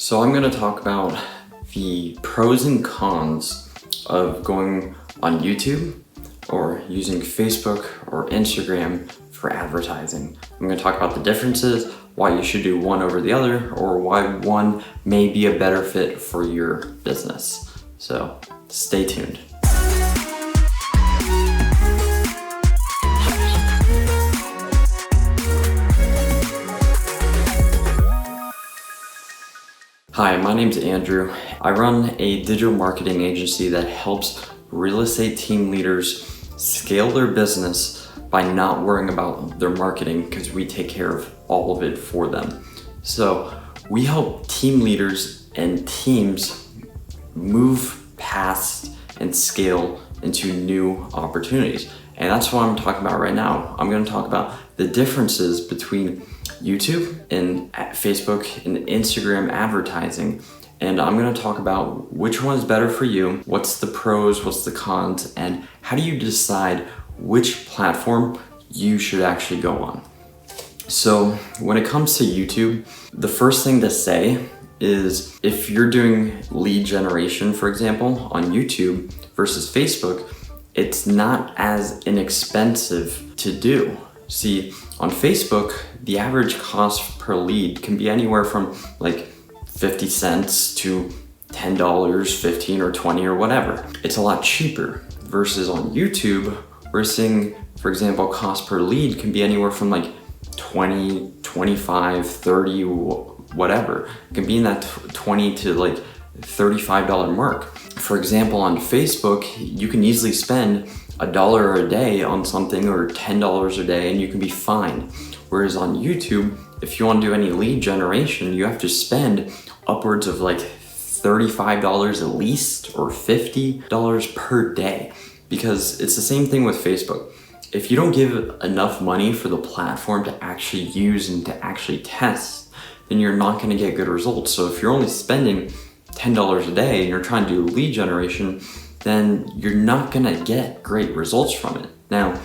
So I'm going to talk about the pros and cons of going on YouTube or using Facebook or Instagram for advertising. I'm going to talk about the differences, why you should do one over the other, or why one may be a better fit for your business. So stay tuned. Hi, my name's Andrew. I run a digital marketing agency that helps real estate team leaders scale their business by not worrying about their marketing because we take care of all of it for them. So we help team leaders and teams move past and scale into new opportunities. And that's what I'm talking about right now. I'm going to talk about the differences between YouTube and Facebook and Instagram advertising. And I'm going to talk about which one is better for you, what's the pros, what's the cons, and how do you decide which platform you should actually go on. So when it comes to YouTube, the first thing to say is if you're doing lead generation, for example, on YouTube versus Facebook, it's not as inexpensive to do. See, on Facebook, the average cost per lead can be anywhere from like 50 cents to $10, 15 or 20 or whatever. It's a lot cheaper versus on YouTube, we're seeing, for example, cost per lead can be anywhere from like 20, 25, 30, whatever. It can be in that 20 to like $35 mark. For example, on Facebook, you can easily spend $1 a day on something or $10 a day and you can be fine. Whereas on YouTube, if you want to do any lead generation, you have to spend upwards of like $35 at least or $50 per day, because it's the same thing with Facebook. If you don't give enough money for the platform to actually use and to actually test, then you're not going to get good results. So if you're only spending $10 a day and you're trying to do lead generation, then you're not gonna get great results from it. Now,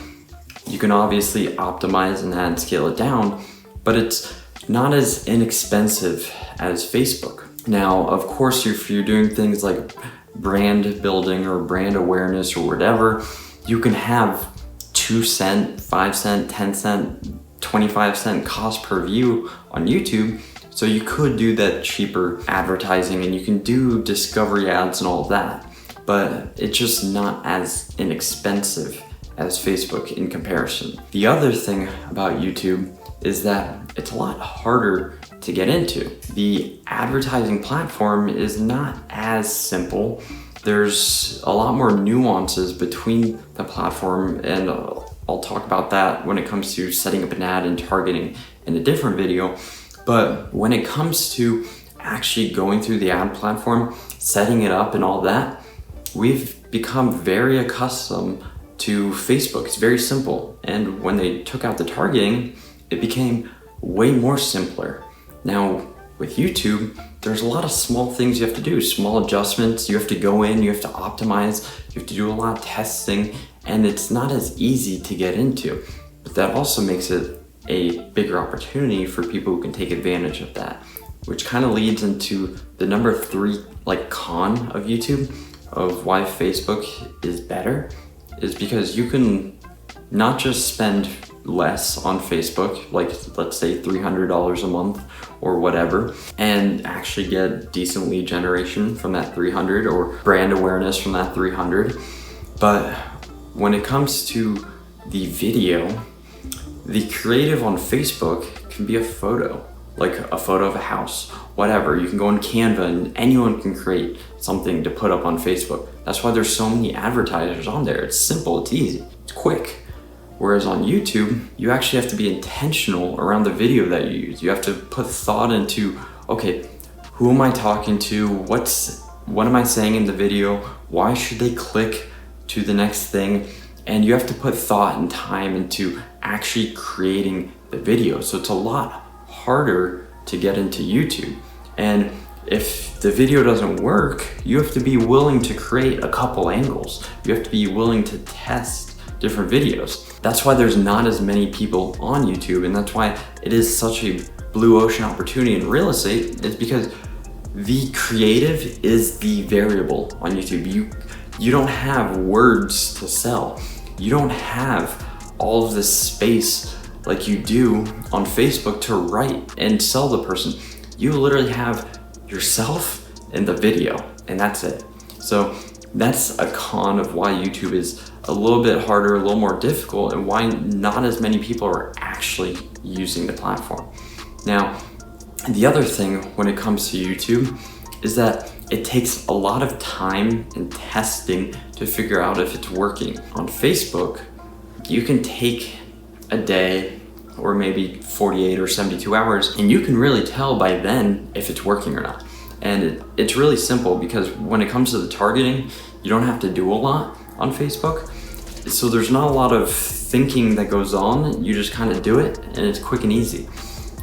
you can obviously optimize and scale it down, but it's not as inexpensive as Facebook. Now, of course, if you're doing things like brand building or brand awareness or whatever, you can have 2 cent, 5 cent, 10 cent, 25 cent cost per view on YouTube. So you could do that cheaper advertising and you can do discovery ads and all of that. But it's just not as inexpensive as Facebook in comparison. The other thing about YouTube is that it's a lot harder to get into. The advertising platform is not as simple. There's a lot more nuances between the platform, and I'll talk about that when it comes to setting up an ad and targeting in a different video. But when it comes to actually going through the ad platform, setting it up and all that, we've become very accustomed to Facebook. It's very simple. And when they took out the targeting, it became way more simpler. Now with YouTube, there's a lot of small things you have to do, small adjustments. You have to go in, you have to optimize, you have to do a lot of testing, and it's not as easy to get into. But that also makes it a bigger opportunity for people who can take advantage of that, which kind of leads into the number 3 con of YouTube, of why Facebook is better, is because you can not just spend less on Facebook, like let's say $300 a month or whatever, and actually get decent lead generation from that 300 or brand awareness from that 300. But when it comes to the video, the creative on Facebook can be a photo, like a photo of a house, whatever. You can go on Canva and anyone can create something to put up on Facebook. That's why there's so many advertisers on there. It's simple, it's easy, it's quick. Whereas on YouTube, you actually have to be intentional around the video that you use. You have to put thought into, okay, who am I talking to? What am I saying in the video? Why should they click to the next thing? And you have to put thought and time into actually creating the video. So it's a lot harder to get into YouTube. And if the video doesn't work, you have to be willing to create a couple angles. You have to be willing to test different videos. That's why there's not as many people on YouTube, and that's why it is such a blue ocean opportunity in real estate, is because the creative is the variable on YouTube. You don't have words to sell. You don't have all of this space like you do on Facebook to write and sell the person. You literally have yourself and the video, and that's it. So that's a con of why YouTube is a little bit harder, a little more difficult, and why not as many people are actually using the platform. Now, the other thing when it comes to YouTube is that it takes a lot of time and testing to figure out if it's working. On Facebook, you can take a day or maybe 48 or 72 hours, and you can really tell by then if it's working or not. And it's really simple, because when it comes to the targeting, you don't have to do a lot on Facebook. So there's not a lot of thinking that goes on. You just kind of do it, and it's quick and easy.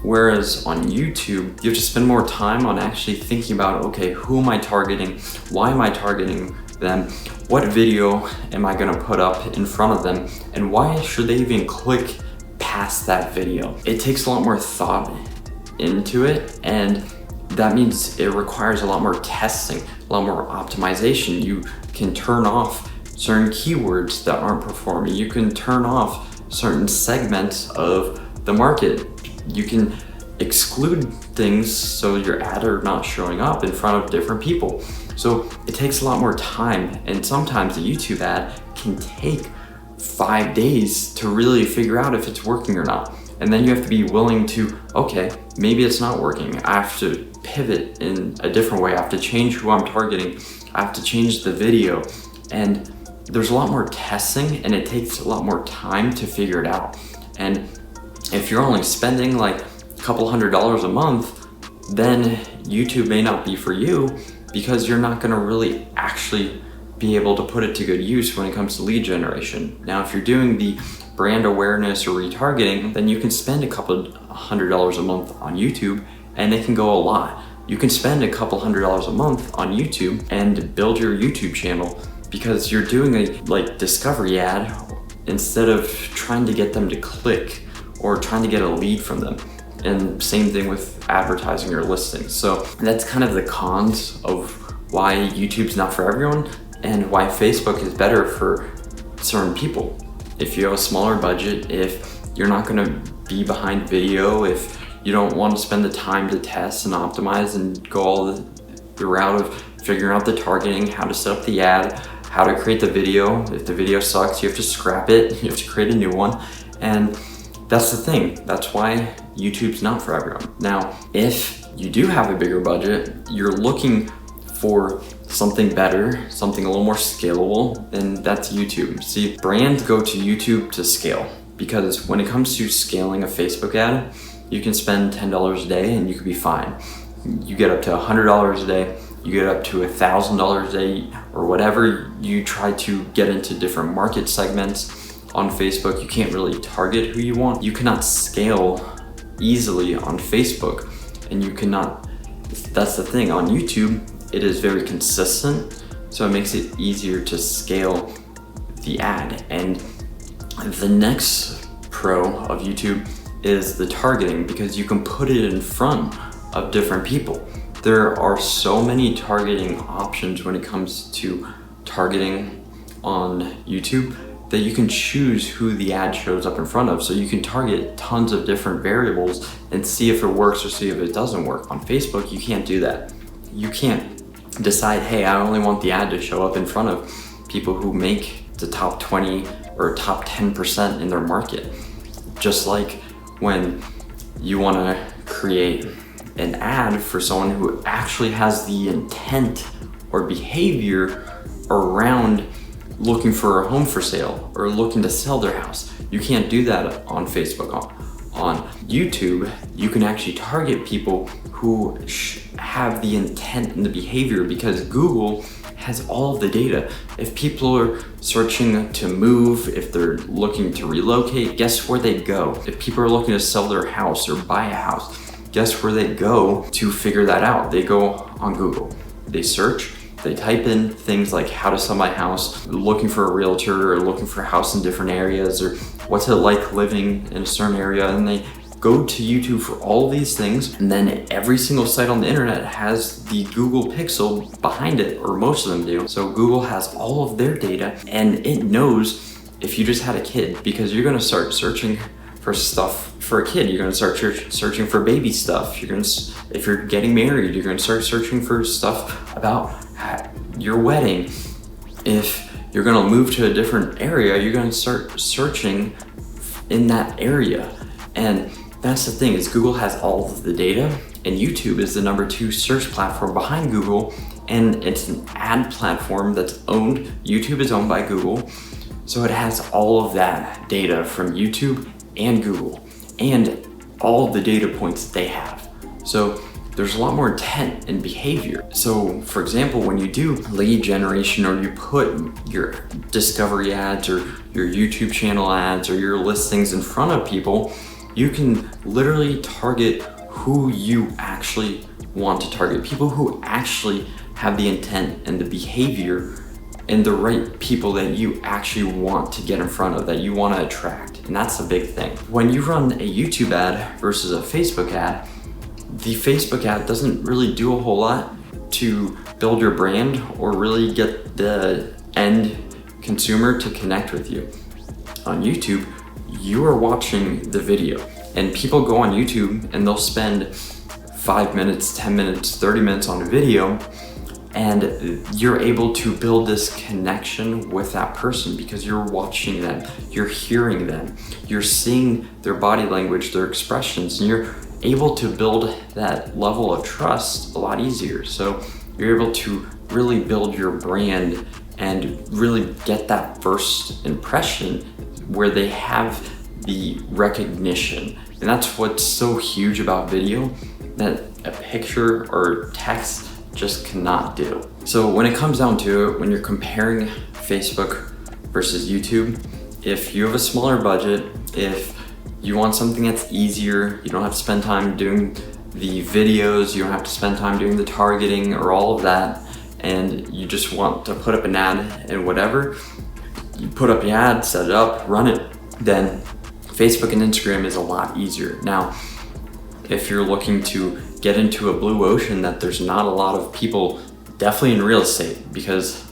Whereas on YouTube, you have to spend more time on actually thinking about, okay, who am I targeting? Why am I targeting them? What video am I gonna put up in front of them? And why should they even click past that video? It takes a lot more thought into it, and that means it requires a lot more testing, a lot more optimization. You can turn off certain keywords that aren't performing. You can turn off certain segments of the market. You can exclude things so your ad are not showing up in front of different people. So it takes a lot more time, and sometimes a YouTube ad can take 5 days to really figure out if it's working or not. And then you have to be willing to, okay, maybe it's not working. I have to pivot in a different way. I have to change who I'm targeting. I have to change the video. And there's a lot more testing, and it takes a lot more time to figure it out. And if you're only spending like a couple $100s a month, then YouTube may not be for you, because you're not gonna really actually be able to put it to good use when it comes to lead generation. Now, if you're doing the brand awareness or retargeting, then you can spend a couple $100s a month on YouTube, and it can go a lot. You can spend a couple $100s a month on YouTube and build your YouTube channel, because you're doing a discovery ad instead of trying to get them to click or trying to get a lead from them. And same thing with advertising or listings. So that's kind of the cons of why YouTube's not for everyone, and why Facebook is better for certain people. If you have a smaller budget, if you're not gonna be behind video, if you don't want to spend the time to test and optimize and go all the route of figuring out the targeting, how to set up the ad, how to create the video. If the video sucks, you have to scrap it, you have to create a new one. And that's the thing. That's why YouTube's not for everyone. Now, if you do have a bigger budget, you're looking for something better, something a little more scalable, then that's YouTube. See, brands go to YouTube to scale, because when it comes to scaling a Facebook ad, you can spend $10 a day and you could be fine. You get up to $100 a day, you get up to $1,000 a day, or whatever. You try to get into different market segments. On Facebook, you can't really target who you want. You cannot scale easily on Facebook, and you cannot, that's the thing. On YouTube, it is very consistent, so it makes it easier to scale the ad. And the next pro of YouTube is the targeting, because you can put it in front of different people. There are so many targeting options when it comes to targeting on YouTube, that you can choose who the ad shows up in front of. So you can target tons of different variables and see if it works or see if it doesn't work. On Facebook, you can't do that. You can't decide, hey, I only want the ad to show up in front of people who make the top 20 or top 10% in their market. Just like when you want to create an ad for someone who actually has the intent or behavior around looking for a home for sale or looking to sell their house. You can't do that on Facebook. On YouTube, you can actually target people who have the intent and the behavior, because Google has all of the data. If people are searching to move, if they're looking to relocate, guess where they go? If people are looking to sell their house or buy a house, guess where they go to figure that out? They go on Google. They search, they type in things like how to sell my house, looking for a realtor, or looking for a house in different areas, or what's it like living in a certain area, and they go to YouTube for all of these things, and then every single site on the internet has the Google Pixel behind it, or most of them do. So Google has all of their data, and it knows if you just had a kid, because you're gonna start searching for stuff for a kid. You're gonna start searching for baby stuff. If you're getting married, you're gonna start searching for stuff about your wedding. If you're gonna move to a different area, you're gonna start searching in that area. And that's the thing, is Google has all of the data, and YouTube is the #2 search platform behind Google, and it's an ad platform that's owned. YouTube is owned by Google, so it has all of that data from YouTube and Google, and all of the data points that they have. So there's a lot more intent and behavior. So for example, when you do lead generation, or you put your discovery ads or your YouTube channel ads or your listings in front of people, you can literally target who you actually want to target. People who actually have the intent and the behavior and the right people that you actually want to get in front of, that you want to attract. And that's the big thing. When you run a YouTube ad versus a Facebook ad, the Facebook ad doesn't really do a whole lot to build your brand or really get the end consumer to connect with you. On YouTube, you are watching the video, and people go on YouTube and they'll spend 5 minutes, 10 minutes, 30 minutes on a video, and you're able to build this connection with that person because you're watching them, you're hearing them, you're seeing their body language, their expressions, and you're able to build that level of trust a lot easier. So you're able to really build your brand and really get that first impression where they have the recognition. And that's what's so huge about video that a picture or text just cannot do. So when it comes down to it, when you're comparing Facebook versus YouTube, if you have a smaller budget, if you want something that's easier, you don't have to spend time doing the videos, you don't have to spend time doing the targeting or all of that, and you just want to put up an ad and whatever, you put up your ad, set it up, run it, then Facebook and Instagram is a lot easier. Now, if you're looking to get into a blue ocean that there's not a lot of people, definitely in real estate, because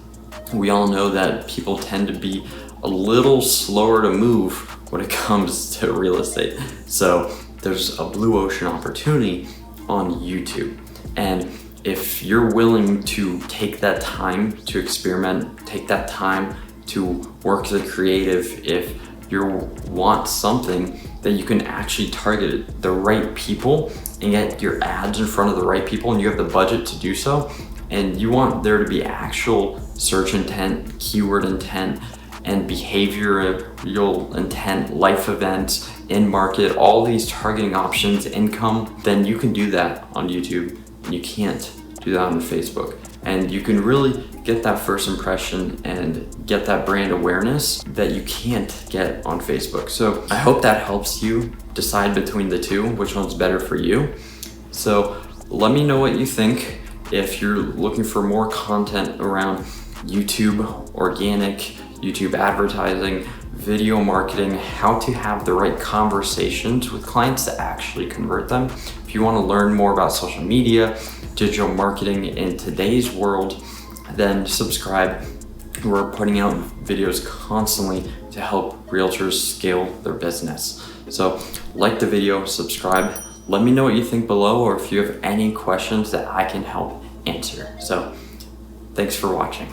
we all know that people tend to be a little slower to move when it comes to real estate. So there's a blue ocean opportunity on YouTube. And if you're willing to take that time to experiment, take that time to work the creative, if you want something that you can actually target the right people and get your ads in front of the right people, and you have the budget to do so, and you want there to be actual search intent, keyword intent, and behavioral intent, life events, in market, all these targeting options, income, then you can do that on YouTube, and you can't do that on Facebook. And you can really get that first impression and get that brand awareness that you can't get on Facebook. So I hope that helps you decide between the two, which one's better for you. So let me know what you think. If you're looking for more content around YouTube, organic, YouTube advertising, video marketing, how to have the right conversations with clients to actually convert them. If you want to learn more about social media, digital marketing in today's world, then subscribe. We're putting out videos constantly to help realtors scale their business. So like the video, subscribe. Let me know what you think below, or if you have any questions that I can help answer. So thanks for watching.